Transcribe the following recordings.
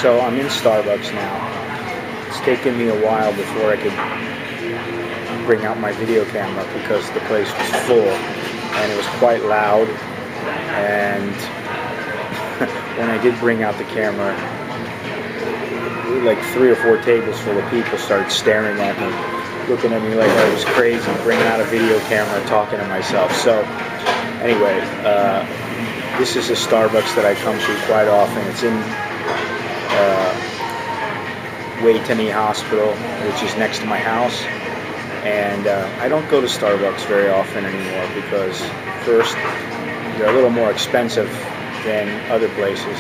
So I'm in Starbucks now. It's taken me a while before I could bring out my video camera because the place was full and it was quite loud. And when I did bring out the camera, like 3 or 4 tables full of people started staring at me, looking at me like I was crazy, bringing out a video camera, talking to myself. So anyway, this is a Starbucks that I come to quite often. It's in Waitani Hospital, which is next to my house. And I don't go to Starbucks very often anymore because, first, they're a little more expensive than other places,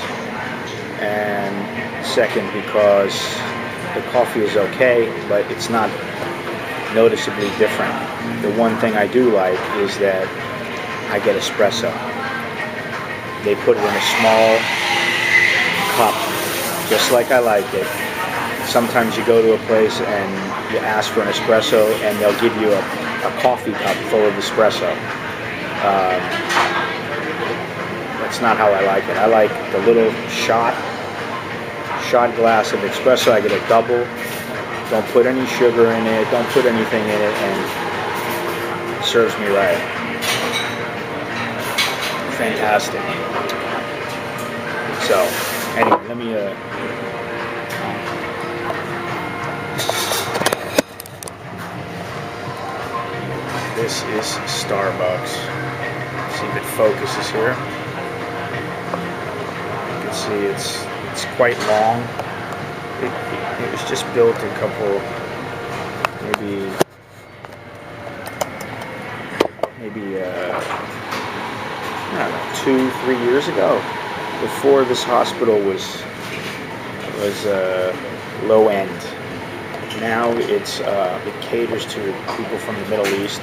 and second, because the coffee is okay, but it's not noticeably different. The one thing I do like is that I get espresso. They put it in a small cup, just like I like it. Sometimes you go to a place and you ask for an espresso and they'll give you a coffee cup full of espresso. That's not how I like it. I like the little shot glass of espresso. I get a double. Don't put any sugar in it. Don't put anything in it, and it serves me right. Fantastic. So, anyway, let me this is Starbucks. See if it focuses here. You can see it's quite long. It was just built a couple, maybe I don't know, 2-3 years ago. Before this hospital was low end. Now it caters to people from the Middle East.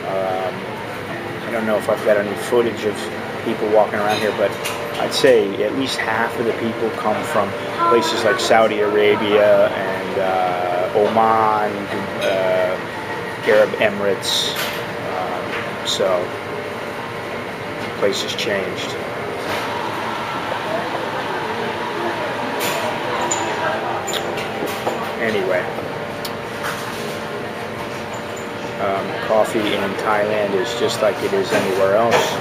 I don't know if I've got any footage of people walking around here, but I'd say at least half of the people come from places like Saudi Arabia and Oman, Arab Emirates. So the place has changed. Anyway, coffee in Thailand is just like it is anywhere else.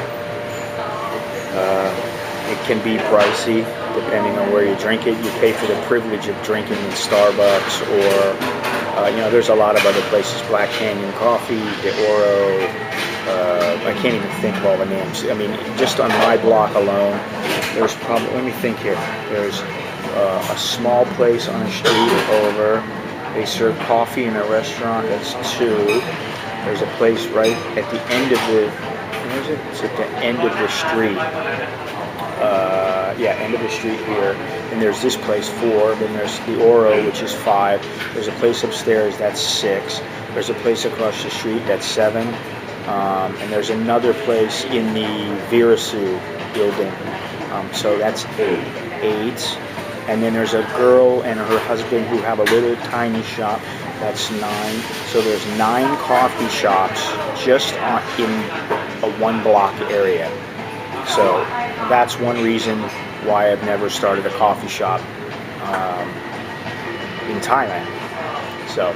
It can be pricey depending on where you drink it. You pay for the privilege of drinking in Starbucks, or there's a lot of other places. Black Canyon Coffee, De Oro. I can't even think of all the names. I mean, just on my block alone, there's probably, let me think here. There's a small place on the street over. They serve coffee in a restaurant. That's 2. There's a place right at the end of the, where is it? It's at the end of the street. End of the street here. And there's this place 4. Then there's the Oro, which is 5. There's a place upstairs, that's 6. There's a place across the street, that's 7. And there's another place in the Virasu building. So that's 8. And then there's a girl and her husband who have a little tiny shop. That's 9. So there's 9 coffee shops just in a 1 block area. So that's one reason why I've never started a coffee shop in Thailand. So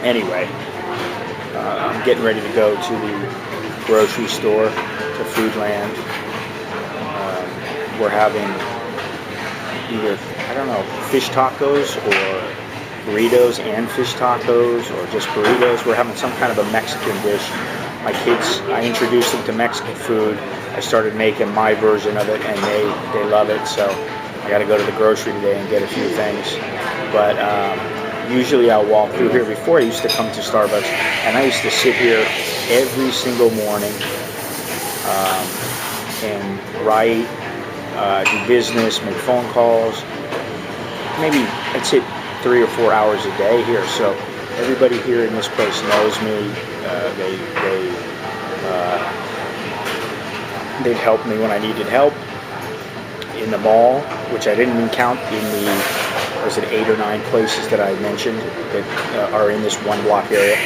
anyway, I'm getting ready to go to the grocery store, to Foodland. We're having either, I don't know, fish tacos or burritos and fish tacos, or just burritos. We're having some kind of a Mexican dish. My kids, I introduced them to Mexican food. I started making my version of it, and they love it. So I got to go to the grocery today and get a few things. But usually I'll walk through here. Before I used to come to Starbucks, and I used to sit here every single morning and write, do business, make phone calls. Maybe I'd say 3 or 4 hours a day here. So everybody here in this place knows me. They've helped me when I needed help. In the mall, which I didn't even count in the, was it 8 or 9 places that I mentioned that are in this 1 block area.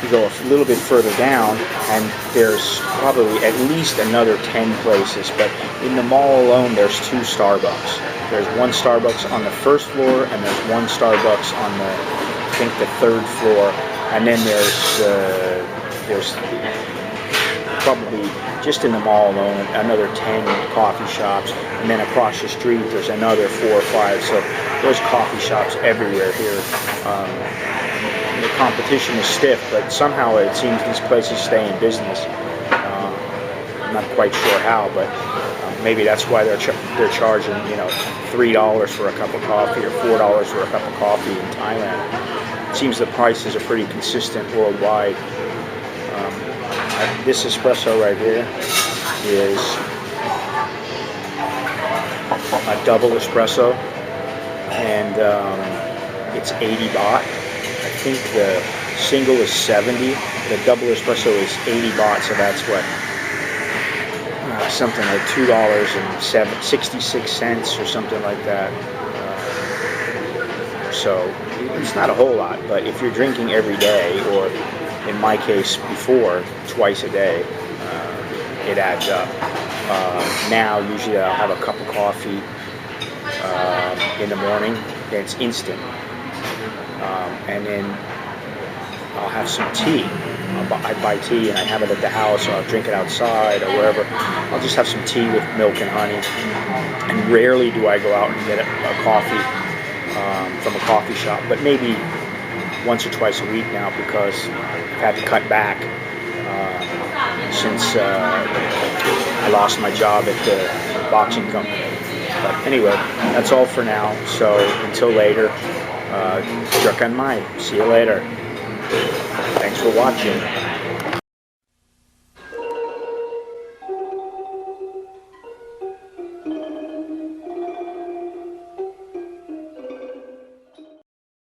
You go a little bit further down, and there's probably at least another 10 places. But in the mall alone, there's 2 Starbucks. There's one Starbucks on the first floor, and there's one Starbucks on I think the 3rd floor. And then there's probably just in the mall alone another 10 coffee shops, and then across the street there's another 4 or 5. So there's coffee shops everywhere here. The competition is stiff, but somehow it seems these places stay in business. I'm not quite sure how, but maybe that's why they're charging, $3 for a cup of coffee or $4 for a cup of coffee in Thailand. It seems the prices are pretty consistent worldwide. This espresso right here is a double espresso, and it's 80 baht. I think the single is 70. The double espresso is 80 baht, so that's what, something like $2.66 or something like that. So it's not a whole lot, but if you're drinking every day, or in my case before, twice a day, it adds up. Now usually I'll have a cup of coffee in the morning, and it's instant. And then I'll have some tea. I buy tea and I have it at the house, or I'll drink it outside or wherever. I'll just have some tea with milk and honey. And rarely do I go out and get a coffee from a coffee shop, but maybe once or twice a week now, because I've had to cut back since I lost my job at the boxing company. But anyway, that's all for now. So until later, Jerk on Mai. See you later. Thanks for watching.